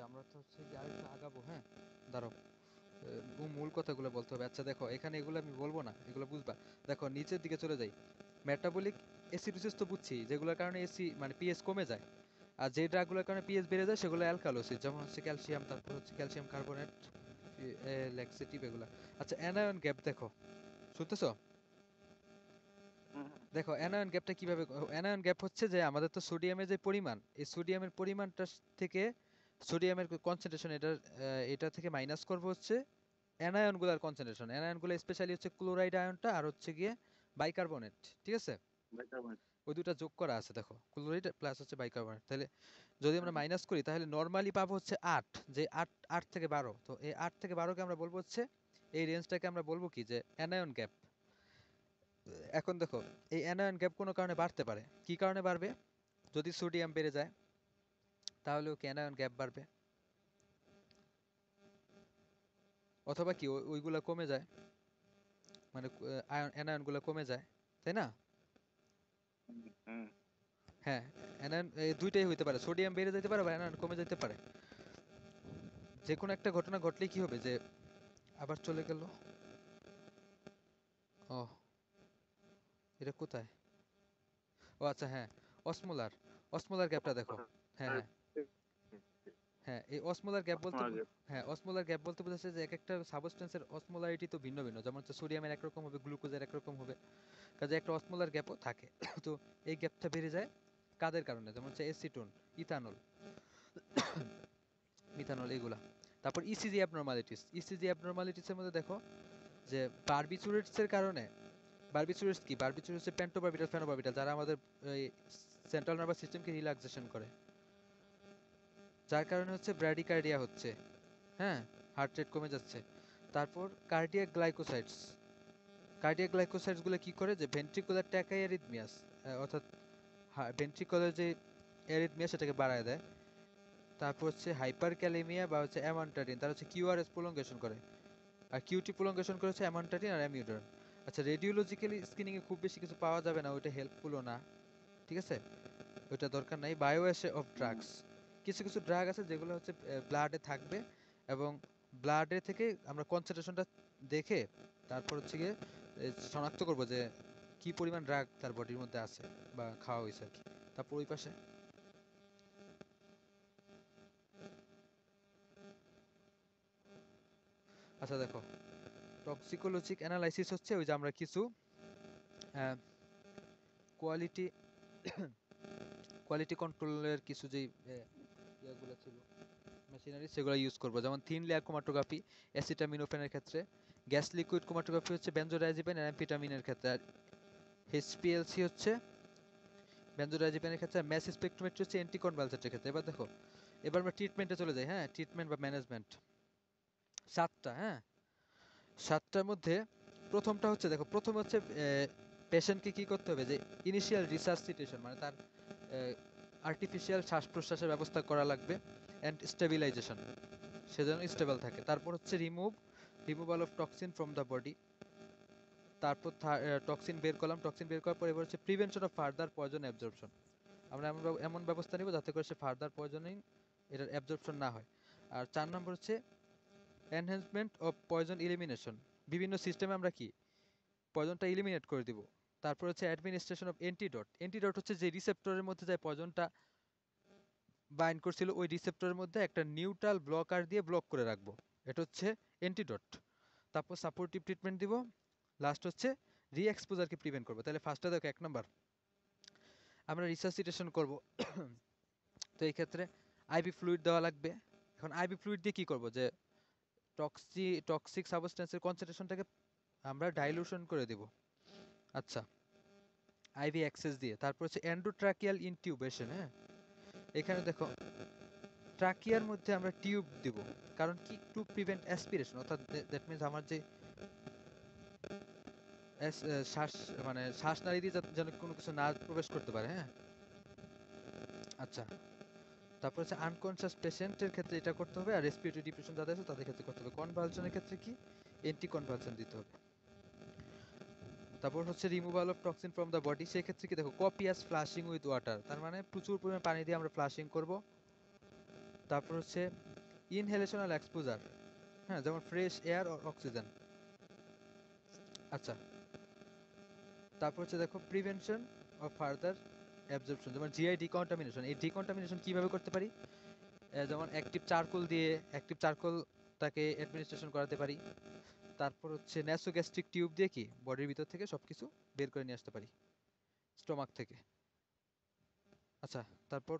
আমরা তো হচ্ছে যে আরেকটু আগাবো, হ্যাঁ? দাঁড়াও, মূল কথাগুলো বলতে হবে। আচ্ছা দেখো, এখানে এগুলো আমি বলবো না, এগুলো বুঝবা। দেখো নিচের দিকে চলে যাই। মেটাবলিক অ্যাসিডোসিস তো বুঝছি, যেগুলোর কারণে এসি মানে পিএইচ কমে যায়। আর যে ড্রাগগুলোর কারণে পিএইচ বেড়ে যায় সেগুলো অ্যালকালোসিস, যেমন হচ্ছে ক্যালসিয়াম, তারপর হচ্ছে ক্যালসিয়াম কার্বনেট, ল্যাক্সেটিভ এগুলা। আচ্ছা অ্যানায়ন গ্যাপ দেখো, শুনতেছো? হুম, দেখো অ্যানায়ন গ্যাপটা কিভাবে, অ্যানায়ন গ্যাপ হচ্ছে যে আমাদের তো সোডিয়ামের যে পরিমাণ, এই সোডিয়ামের পরিমাণটা থেকে সোডিয়ামের কনসেন্ট্রেশন এটা থেকে মাইনাস করবো হচ্ছে অ্যানায়নগুলোর কনসেন্ট্রেশন। অ্যানায়নগুলো স্পেশালি হচ্ছে ক্লোরাইড আয়নটা আর হচ্ছে গিয়ে বাইকার্বনেট, ঠিক আছে? বাইকার্বনেট। ওই দুটা যোগ করা আছে দেখো, ক্লোরাইড প্লাস হচ্ছে বাইকার্বনেট। তাহলে যদি আমরা মাইনাস করি তাহলে নর্মালি পাবো হচ্ছে 8, যে 8, 8 থেকে 12। তো এই 8 থেকে 12কে আমরা বলবো হচ্ছে, এই রেঞ্জটাকে আমরা বলবো কি, যে অ্যানায়ন গ্যাপ। এখন দেখো, এই অ্যানায়ন গ্যাপ কোনো কারণে বাড়তে পারে। কি কারণে বাড়বে? যদি সোডিয়াম বেড়ে যায় তাহলেও কি অ্যানায়ন গ্যাপ বাড়বে, অথবা কি ওইগুলা কমে যায়, মানে অ্যানায়নগুলো কমে যায়, তাই না? হুম। হ্যাঁ, অ্যানায়ন এই দুইটাই হইতে পারে, সোডিয়াম বেড়ে যেতে পারে বা অ্যানায়ন কমে যেতে পারে। যে কোনো একটা ঘটনা ঘটলেই কি হবে, যে আবার চলে গেল। ও, এটা কোথায়? ও আচ্ছা হ্যাঁ, অসমোলার, অসমোলার গ্যাপটা দেখো। হ্যাঁ হ্যাঁ হ্যাঁ, এই অসমোলার গ্যাপ বলতে অসমার গ্যাপ। হ্যাঁ, অসমোলার গ্যাপ বলতে বোঝাচ্ছে যে এক একটা সাবস্টেন্সের অসমোলারিটি তো ভিন্ন ভিন্ন, যেমন হচ্ছে সোডিয়ামের একরকম হবে, গ্লুকোজের একরকম হবে, কাজে একটা অসমোলার গ্যাপও থাকে। তো এই গ্যাপটা বেড়ে যায় কাদের কারণে, যেমন হচ্ছে এসিটোন, ইথানল, মিথানল, এগুলা। তারপর ইসিজি অ্যাবনর্মালিটিস, ইসিজি অ্যাবনর্মালিটিসের মধ্যে দেখো যে বারবিচুরেটসের কারণে, বারবিচুরেটস কি, বারবিচুরেটস হচ্ছে পেন্টোবারবিটাল, ফেনোবারবিটাল, যারা আমাদের এই সেন্ট্রাল নার্ভাস সিস্টেমকে রিল্যাক্সেশন করে, যার কারণে হচ্ছে ব্র্যাডিকার্ডিয়া হচ্ছে, হ্যাঁ, হার্ট রেট কমে যাচ্ছে। তারপর কার্ডিয়াক গ্লাইকোসাইটস, কার্ডিয়াক গ্লাইকোসাইটস গুলো কি করে, যে ভেন্ট্রিকুলার ট্যাকাইয়ারিথমিয়াস, অর্থাৎ ভেন্ট্রিকুলার যে অ্যারিথমিয়া সেটাকে বাড়ায় দেয়। তারপর হচ্ছে হাইপার ক্যালেমিয়া বা হচ্ছে অ্যামান্টাডিন, তারা হচ্ছে কিউআরএস প্রলঙ্গেশন করে। আর কিউটি প্রলঙ্গেশন করেছে অ্যামান্টাডিন আর অ্যামিউডারন। আচ্ছা রেডিওলজিক্যালি স্ক্রিনিং এ খুব বেশি কিছু পাওয়া যাবে না, ওইটা হেল্পফুলও না, ঠিক আছে? ওইটা দরকার নাই। বায়োএসে অফ হুম। ড্রাগস, কিছু কিছু ড্রাগ আছে যেগুলো হচ্ছে ব্লাডে থাকবে, এবং ব্লাডে থেকে আমরা কনসেন্ট্রেশনটা দেখে তারপর হচ্ছে গিয়ে শনাক্ত করব যে কি পরিমাণ ড্রাগ তার বডির মধ্যে আছে বা খাওয়া হয়েছে আর কি। তারপর ওই পাশে, আচ্ছা দেখো, টক্সিকোলজিক অ্যানালাইসিস হচ্ছে ওই যে আমরা কিছু কোয়ালিটি কোয়ালিটি কন্ট্রোলের কিছু যেই ইয়েগুলো ছিল, মেশিনারি, সেগুলো ইউজ করব, যেমন থিন লেয়ার ক্রোমাটোগ্রাফি অ্যাসিটামিনোফেনের ক্ষেত্রে, গ্যাস লিকুইড ক্রোমাটোগ্রাফি হচ্ছে বেনজোডাইজিপিন আর অ্যাম্ফেটামিনের ক্ষেত্রে, আর এইচপিএলসি হচ্ছে বেনজোডাইজিপিনের ক্ষেত্রে, আর ম্যাস স্পেকট্রোমেট্রি হচ্ছে অ্যান্টিকনভালসেন্টের ক্ষেত্রে। এবার দেখো, এবার আমরা ট্রিটমেন্টে চলে যাই, হ্যাঁ, ট্রিটমেন্ট বা ম্যানেজমেন্ট। সাতটা, হ্যাঁ, সাতটার মধ্যে প্রথমটা হচ্ছে, দেখো প্রথম হচ্ছে পেশেন্টকে কি করতে হবে, যে ইনিশিয়াল রিসাসিটেশন, মানে তার আর্টিফিশিয়াল শ্বাস প্রশ্বাসের ব্যবস্থা করা লাগবে, অ্যান্ড স্টেবিলাইজেশন, সে যেন স্টেবল থাকে। তারপর হচ্ছে removal of toxin from the body. তারপর টক্সিন বের করলাম, টক্সিন বের করার পর এবার হচ্ছে prevention of further poison absorption. আমরা এমন এমন ব্যবস্থা নিব যাতে করে সে ফার্দার পয়জনিং এটার অ্যাবজর্পশন না হয়। আর 4 নম্বর হচ্ছে এনহ্যান্সমেন্ট অফ পয়জন ইলিমিনেশন, বিভিন্ন সিস্টেমে আমরা কি পয়জনটা ইলিমিনেট করে দিব। তারপর হচ্ছে অ্যাডমিনিস্ট্রেশন অফ অ্যান্টিডট, অ্যান্টিডট হচ্ছে যে রিসেপ্টরের মধ্যে যে পয়জনটা বাইন্ড করছিল ওই রিসেপ্টরের মধ্যে একটা নিউট্রাল ব্লকার দিয়ে ব্লক করে রাখবো, এটা হচ্ছে অ্যান্টিডট। তারপর সাপোর্টিভ ট্রিটমেন্ট দিব। লাস্ট হচ্ছে রি এক্সপোজারকে প্রিভেন্ট করবো। তাহলে ফার্স্টে দেখো, 1 নম্বর আমরা রিসাসিটেশন করব। তো এই ক্ষেত্রে আইভি ফ্লুইড দেওয়া লাগবে। এখন আইভি ফ্লুইড দিয়ে কি করব, যে টক্সিক সাবস্টেন্সের কনসেন্ট্রেশনটাকে আমরা ডাইলুশন করে দেব। আচ্ছা, আইভি অ্যাক্সেস দিয়ে। তারপর হচ্ছে এন্ডোট্রাকিয়াল ইনটিউবেশন, হ্যাঁ, এখানে দেখো ট্রাকিয়ার মধ্যে আমরা টিউব দিব। কারণ কি, টু প্রিভেন্ট অ্যাসপিরেশন, অর্থাৎ দ্যাট মিন্স আমার যে শ্বাস, মানে শ্বাসনালী দিয়ে যেন কোনো কিছু না প্রবেশ করতে পারে, হ্যাঁ। আচ্ছা, তারপর হচ্ছে আনকনশাস পেশেন্টের ক্ষেত্রে এটা করতে হবে, আর রেসপিরেটরি ডিপ্রেশন যাদের আছে তাদের ক্ষেত্রে করতে হবে। কনভালশনের ক্ষেত্রে কি, এন্টি কনভালশন দিতে হবে। তারপর হচ্ছে removal of toxin from the body, সেই ক্ষেত্রে কি দেখো, কপিয়াস ফ্লাশিং উইথ ওয়াটার, তার মানে প্রচুর পরিমাণে পানি দিয়ে আমরা ফ্লাশিং করব। তারপর হচ্ছে ইনহেলেশন আর এক্সপোজার, হ্যাঁ, যেমন ফ্রেশ এয়ার আর অক্সিজেন। আচ্ছা, তারপর হচ্ছে দেখো প্রিভেনশন অফ ফার্দার অ্যাবজর্পশন, যেমন জিআই ডিকন্টামিনেশন। এই ডিকন্টামিনেশন কিভাবে করতে পারি? যেমন অ্যাক্টিভ চারকোল তাকে অ্যাডমিনিস্ট্রেশন করাতে পারি। তারপর হচ্ছে ন্যাসোগ্যাস্ট্রিক টিউব দিয়ে কি বডির ভিতর থেকে সবকিছু বের করে নিয়ে আসতে পারি, স্টোমাক থেকে। আচ্ছা, তারপর